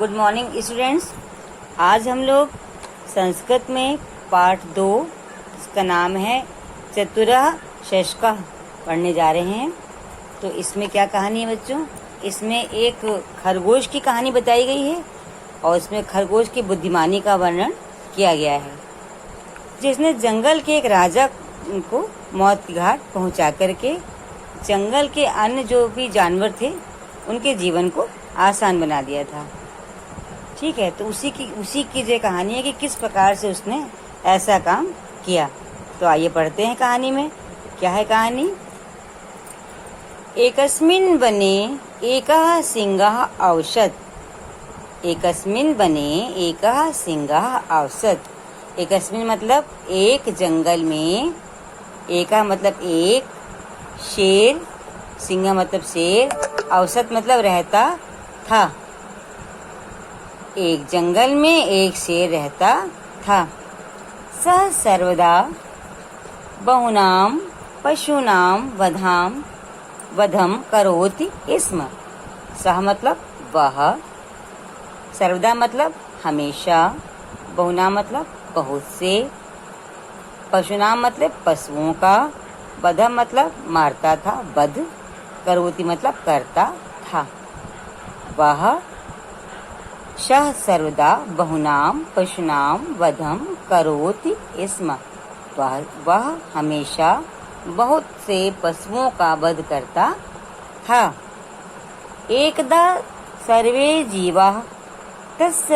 Good morning students. आज हम लोग संस्कृत में पाठ 2 इसका नाम है चतुरः शशकः पढ़ने जा रहे हैं। तो इसमें क्या कहानी है बच्चों? इसमें एक खरगोश की कहानी बताई गई है और इसमें खरगोश की बुद्धिमानी का वर्णन किया गया है, जिसने जंगल के एक राजा को मौत की घाट पहुंचा करके जंगल के अन्य जो भी जानवर थे उनके जीवन को आसान बना दिया था। ठीक है, तो उसी की जो कहानी है कि किस प्रकार से उसने ऐसा काम किया। तो आइए पढ़ते हैं कहानी में। क्या है कहानी? एकस्मिन् वने एकः सिंहः औषत्। एकस्मिन् वने एकः सिंहः औषत्। एकस्मिन् मतलब एक जंगल में, एका मतलब एक, शेर, सिंह मतलब शेर, औसत मतलब रहता था। एक जंगल में एक शेर रहता था। सः सर्वदा बहुनां पशूनां वधं करोति स्म। सः मतलब वह, सर्वदा मतलब हमेशा, बहुनां मतलब बहुत से, पशूनां मतलब पशुओं का, वधम मतलब मारता था, वध, करोति मतलब करता था। वह सः सर्वदा बहुनां पशूनां वधं करोति स्म। वह हमेशा बहुत से पशुओं का वध करता था। एकदा सर्वे जीवाः तस्य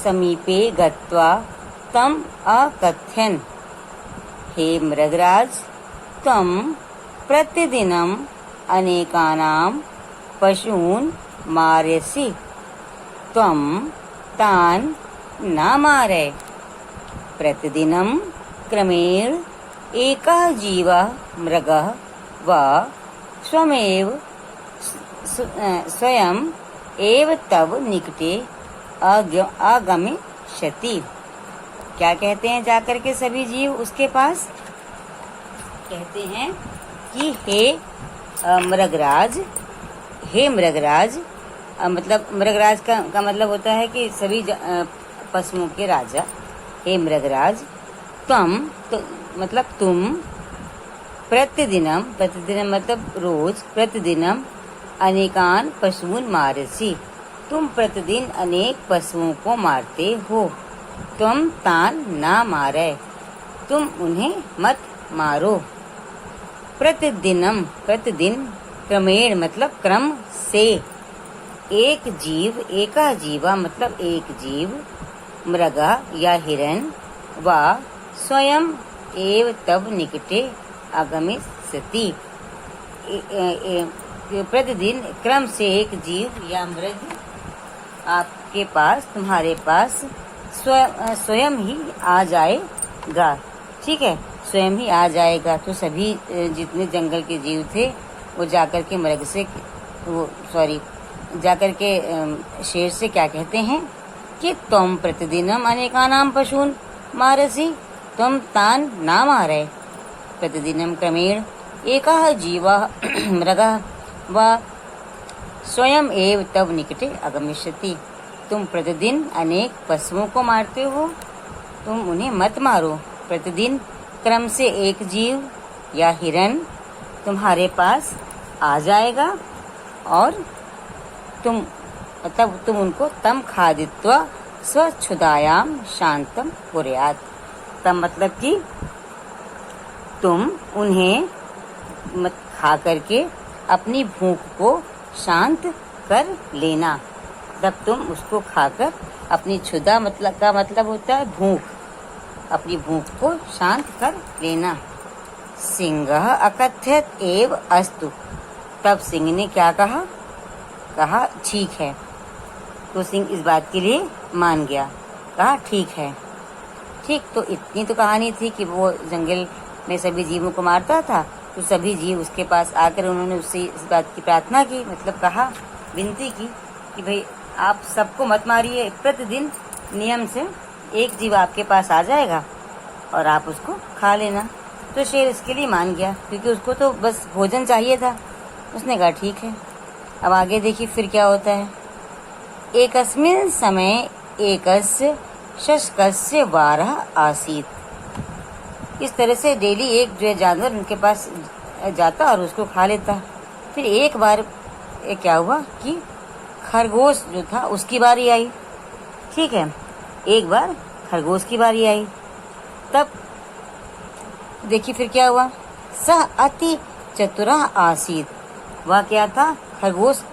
समीपे गत्वा तम् अकथयन्, हे मृगराज, त्वं प्रतिदिनम् अनेकानां पशून् मारयसि, त्वं तान् न मारय। प्रतिदिनं क्रमेण एकः जीवः मृगः वा स्वयं एव तव निकटे आगमिष्यति। क्या कहते हैं जाकर के सभी जीव उसके पास? कहते हैं कि हे मृगराज, हे मृगराज, मतलब मृगराज का मतलब होता है कि सभी पशुओं के राजा। हे मृगराज, त्वं तो मतलब तुम, प्रतिदिनम, प्रतिदिनम मतलब रोज, प्रतिदिनम अनेकान पशून् मारसि, तुम प्रतिदिन अनेक पशुओं को मारते हो। त्वं तान् न मारय, तुम उन्हें मत मारो। प्रतिदिनम प्रतिदिन, क्रमेण मतलब क्रम से, एक जीव, एका जीवा मतलब एक जीव, मृगा या हिरण, वा स्वयं एव तव निकटे आगमिष्यति। प्रतिदिन क्रम से एक जीव या मृग आपके पास, तुम्हारे पास स्वयं ही आ जाएगा। ठीक है, स्वयं ही आ जाएगा। तो सभी जितने जंगल के जीव थे वो जाकर के मृग से, जाकर के शेर से क्या कहते हैं कि तुम प्रतिदिनम अनेकानां पशून् मारसि, तुम तान् न मारय। प्रतिदिनं क्रमेण एकः जीवः मृगः वा स्वयं एव तव निकटे आगमिष्यति। तुम प्रतिदिन अनेक पशुओं को मारते हो, तुम उन्हें मत मारो। प्रतिदिन क्रम से एक जीव या हिरण तुम्हारे पास आ जाएगा और तुम उनको तम खादित्वा स्वच्छुदायां शांतम कुर्यात्। तम मतलब कि तुम उन्हें मत खा करके अपनी भूख को शांत कर लेना। तब तुम उसको खाकर अपनी क्षुधा मतलब का मतलब होता है भूख, अपनी भूख को शांत कर लेना। सिंहः अकथयत् एव अस्तु। तब सिंह ने क्या कहा? कहा ठीक है। तो सिंह इस बात के लिए मान गया, कहा ठीक है। ठीक, तो इतनी तो कहानी थी कि वो जंगल में सभी जीवों को मारता था। तो सभी जीव उसके पास आकर उन्होंने उससे इस बात की प्रार्थना की, मतलब कहा, विनती की कि भाई आप सबको मत मारिए, प्रतिदिन नियम से एक जीव आपके पास आ जाएगा और आप उसको खा लेना। तो शेर इसके लिए मान गया, क्योंकि उसको तो बस भोजन चाहिए था। उसने कहा ठीक है। अब आगे देखिए फिर क्या होता है। एकस्मिन् समय एकस्य शशकस्य 12 आसीत। इस तरह से डेली एक जो है जानवर उनके पास जाता और उसको खा लेता। फिर एक बार क्या हुआ कि खरगोश जो था उसकी बारी आई। ठीक है, एक बार खरगोश की बारी आई। तब देखिए फिर क्या हुआ, सह अति चतुरः आसीत। वह क्या था, खरगोश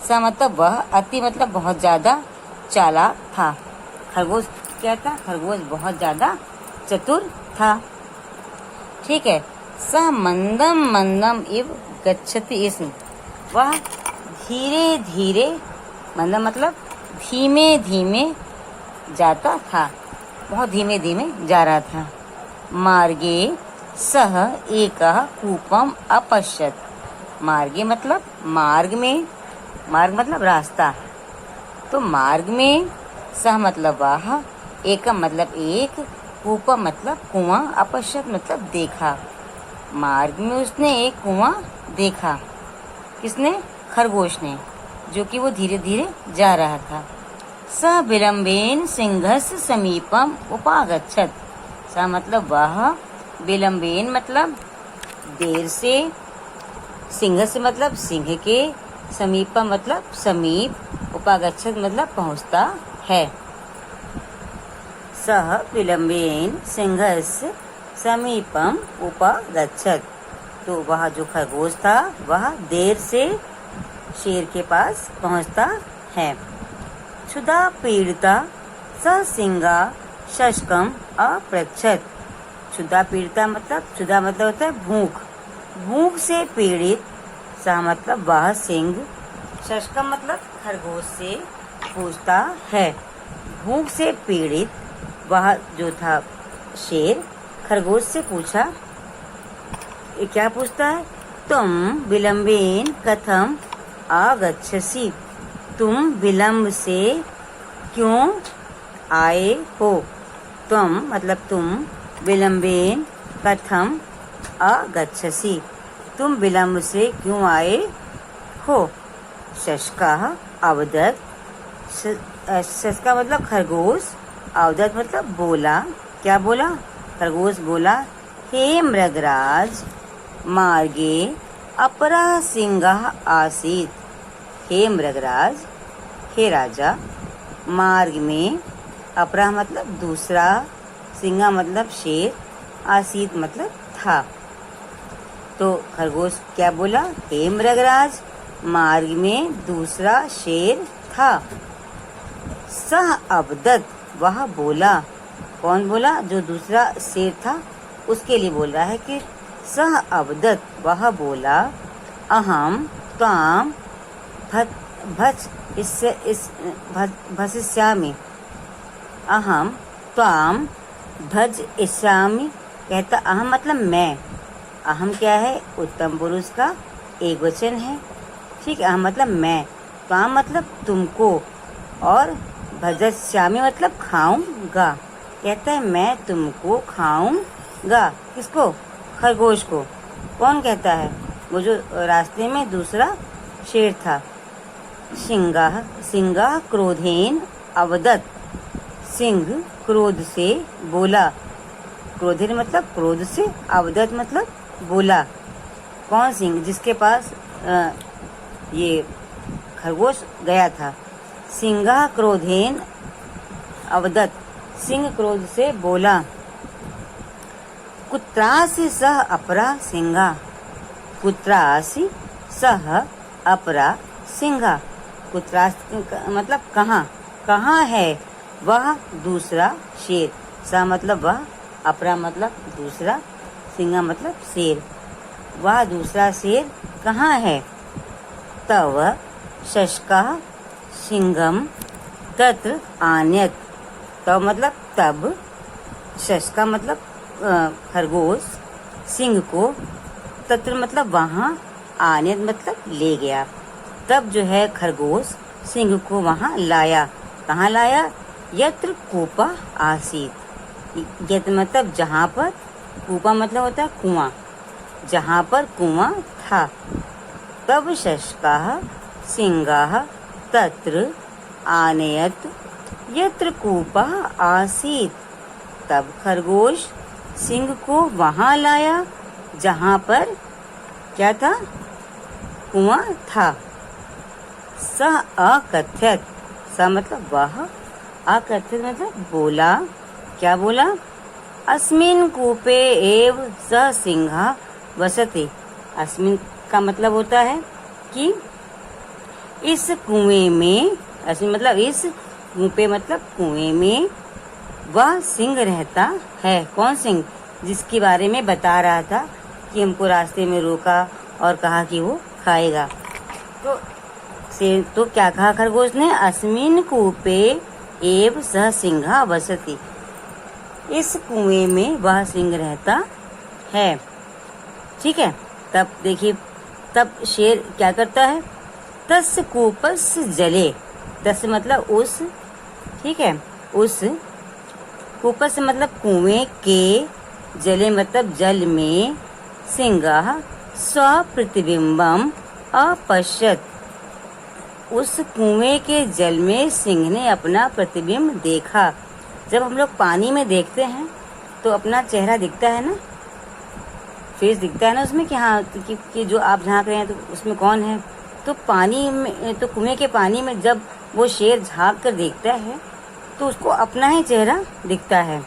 सा मतलब वह, अति मतलब बहुत ज्यादा चालाक था। खरगोश क्या था, खरगोश बहुत ज्यादा चतुर था। ठीक है, सह मंदम मंदम इव गच्छति स्म। वह धीरे धीरे, मंदम मतलब धीमे धीमे जाता था, बहुत धीमे धीमे जा रहा था। मार्गे सह एकः कूपम अपश्यत। मार्गे मतलब मार्ग में, मार्ग मतलब रास्ता, तो मार्ग में सह मतलब वह, एकम मतलब एक, कूपम मतलब कुआं, अपश्यत मतलब देखा। मार्ग में उसने एक कुआं देखा। किसने, खरगोश ने, जो कि वो धीरे धीरे जा रहा था। स विलंबेन सिंहस्य समीपम उपागच्छत। स मतलब वह, विलंबेन मतलब देर से, सिंह से मतलब सिंह के, समीपम मतलब समीप, उपागच्छत मतलब पहुंचता है। सह विलंबेन सिंहस्य समीपम उपागच्छत। तो वह जो खरगोश था वह देर से शेर के पास पहुंचता है। क्षुधा पीड़िता स सिंहा शशकम अपृच्छत। क्षुधा पीड़िता मतलब, क्षुधा मतलब होता है भूख, भूख से पीड़ित, सा मतलब वह सिंह, शशकम मतलब खरगोश से पूछता है। भूख से पीड़ित वह जो था शेर खरगोश से पूछा, क्या पूछता है, तुम विलंबेन कथम आगच्छसि। तुम विलंब से क्यों आए हो। तुम मतलब तुम, विलंबेन कथम आगच्छसि, तुम विलंब से क्यों आए हो। शशकः अवदत्। शशका मतलब खरगोश, अवदत् मतलब बोला। क्या बोला, खरगोश बोला, हे मृगराज मार्गे अपरः सिंहः आसीत। हे मृगराज, हे राजा, मार्ग में, अपरः मतलब दूसरा, सिंह मतलब शेर, आसीत मतलब था। तो खरगोश क्या बोला, हे मृगराज, मार्ग में दूसरा शेर था। सह अवदत्, वह बोला। कौन बोला, जो दूसरा शेर था उसके लिए बोल रहा है कि सह अवदत्, वह बोला, अहम त्वाम भजिष्यामि। अहम त्वाम भजिष्यामि, कहता अहम मतलब मैं। अहम क्या है, उत्तम पुरुष का एक वचन है। ठीक है, अहम मतलब मैं, त्वाम मतलब तुमको, और भजिष्यामि मतलब खाऊंगा। कहता है मैं तुमको खाऊंगा। किसको, खरगोश को। कौन कहता है, वो जो रास्ते में दूसरा शेर था। सिंह क्रोधेन अवदत्। सिंह क्रोध से बोला। क्रोधेन मतलब क्रोध से, अवदत् मतलब बोला। कौन सिंह, जिसके पास ये खरगोश गया था। सिंह क्रोधेन अवदत्, सिंह क्रोध से बोला। कुत्रासि सह अपरा सिंहा। कुत्रासि सह अपरा सिंहा। कुत्रासि मतलब कहाँ, कहाँ है वह दूसरा शेर। सा मतलब वह, अपरा मतलब दूसरा, सिंहा मतलब शेर। वह दूसरा शेर कहाँ है। तव शशकः सिंहम तत्र आनयत्। तव मतलब तब, शशका मतलब खरगोश, सिंह को, तत्र मतलब वहाँ, आनयत् मतलब ले गया। तब जो है खरगोश सिंह को वहाँ लाया। कहाँ लाया, यत्र कूपा आसीत। यत्र मतलब जहाँ पर, कूपा मतलब होता है कुआं, जहाँ पर कुआं था। तब शशकः सिंहः तत्र आनयत यत्र कूपः आसीत। तब खरगोश सिंह को वहां लाया जहां पर क्या था, कुआं था। सह अकथ्यत, स मतलब वह, अकथ्यत मतलब बोला, क्या बोला, अस्मिन् कूपे एव सः सिंहः वसति। अस्मिन् का मतलब होता है कि इस कुएं में, अस्मिन् मतलब इस, कूपे मतलब कुएं में वह सिंह रहता है। कौन सिंह? जिसके बारे में बता रहा था कि हमको रास्ते में रोका और कहा कि वो खाएगा। तो क्या कहा खरगोश ने, अस्मिन् कूपे एव सः सिंहः वसति। इस कुएं में वह सिंह रहता है। ठीक है। तब देखिए, तब शेर क्या करता है, तस्य कूपस्य जले, तस्य मतलब उस, ठीक है, उस, कूपस्य मतलब कुएं के, जले मतलब जल में, सिंहः स्वप्रतिबिंबम अपश्यत। उस कुएं के जल में सिंह ने अपना प्रतिबिंब देखा। जब हम लोग पानी में देखते हैं तो अपना चेहरा दिखता है ना, फेस दिखता है ना उसमें कि हाँ कि जो आप झांक रहे हैं तो उसमें कौन है। तो पानी में, तो कुएं के पानी में जब वो शेर झांक कर देखता है तो उसको अपना ही चेहरा दिखता है।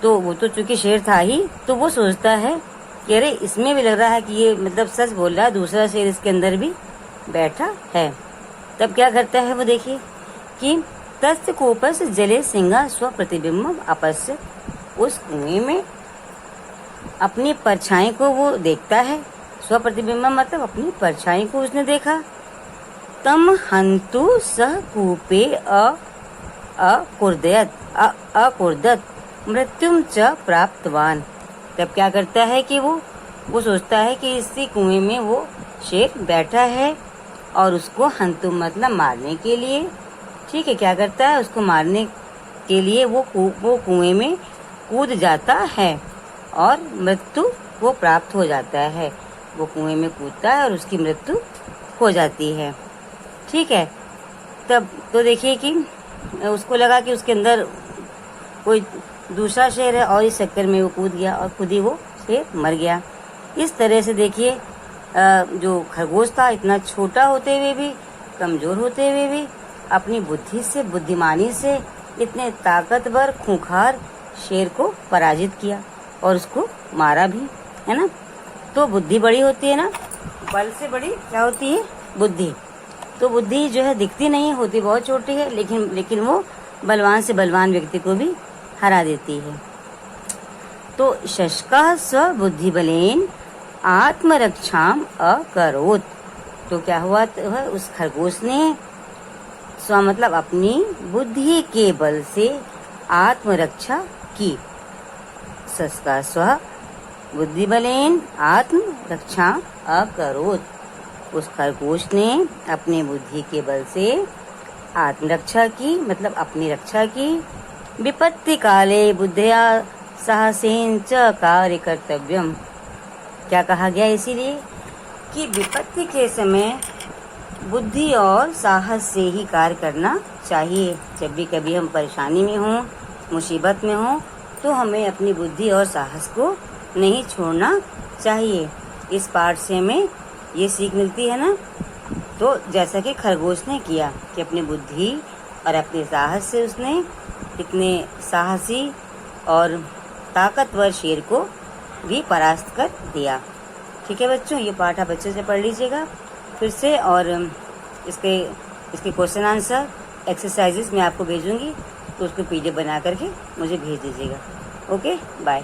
तो वो तो चूंकि शेर था ही, तो वो सोचता है कि अरे इसमें भी लग रहा है कि ये मतलब सच बोल रहा है, दूसरा शेर इसके अंदर भी बैठा है। तब क्या करता है वो, देखिए कि तस्य कूपस्य जले सिंह स्वप्रतिबिंबम अपश्य। उस कुएं में अपनी परछाई को वो देखता है। स्वप्रतिबिंबम मतलब अपनी परछाई को उसने देखा। तम हंतु सह कूपे अकुर्दत मृत्युम च प्राप्तवान। तब क्या करता है कि वो सोचता है कि इसी कुएं में वो शेर बैठा है और उसको हंतु मतलब मारने के लिए, ठीक है, क्या करता है, उसको मारने के लिए वो कुएं में कूद जाता है और मृत्यु वो प्राप्त हो जाता है। वो कुएं में कूदता है और उसकी मृत्यु हो जाती है। ठीक है। तब तो देखिए कि उसको लगा कि उसके अंदर कोई दूसरा शेर है और इस चक्कर में वो कूद गया और खुद ही वो शेर मर गया। इस तरह से देखिए जो खरगोश था, इतना छोटा होते हुए भी, कमजोर होते हुए भी, अपनी बुद्धि से, बुद्धिमानी से इतने ताकतवर खूंखार शेर को पराजित किया और उसको मारा भी, है ना। तो बुद्धि बड़ी होती है ना, बल से बड़ी क्या होती है, बुद्धि। तो बुद्धि जो है दिखती नहीं होती, बहुत छोटी है, लेकिन वो बलवान से बलवान व्यक्ति को भी हरा देती है। तो शशका स्वबुद्धि बलेन आत्मरक्षाम अकरोत। तो क्या हुआ है, उस खरगोश ने स्व मतलब अपनी बुद्धि के बल से आत्मरक्षा की। शशका स्व बुद्धि बलेन आत्मरक्षा अकरोत। उस खरगोश ने अपने बुद्धि के बल से आत्मरक्षा की, मतलब अपनी रक्षा की। विपत्ति काले बुद्धिया साहसेन च कार्य कर्तव्यम। क्या कहा गया इसीलिए कि विपत्ति के समय बुद्धि और साहस से ही कार्य करना चाहिए। जब भी कभी हम परेशानी में हों, मुसीबत में हों, तो हमें अपनी बुद्धि और साहस को नहीं छोड़ना चाहिए। इस पाठ से हमें ये सीख मिलती है ना। तो जैसा कि खरगोश ने किया कि अपनी बुद्धि और अपने साहस से उसने इतने साहसी और ताकतवर शेर को भी परास्त कर दिया। ठीक है बच्चों, ये पाठ आप अच्छे से पढ़ लीजिएगा फिर से, और इसके क्वेश्चन आंसर एक्सरसाइजेस मैं आपको भेजूंगी, तो उसको पीडीएफ बना करके मुझे भेज दीजिएगा। Okay, bye.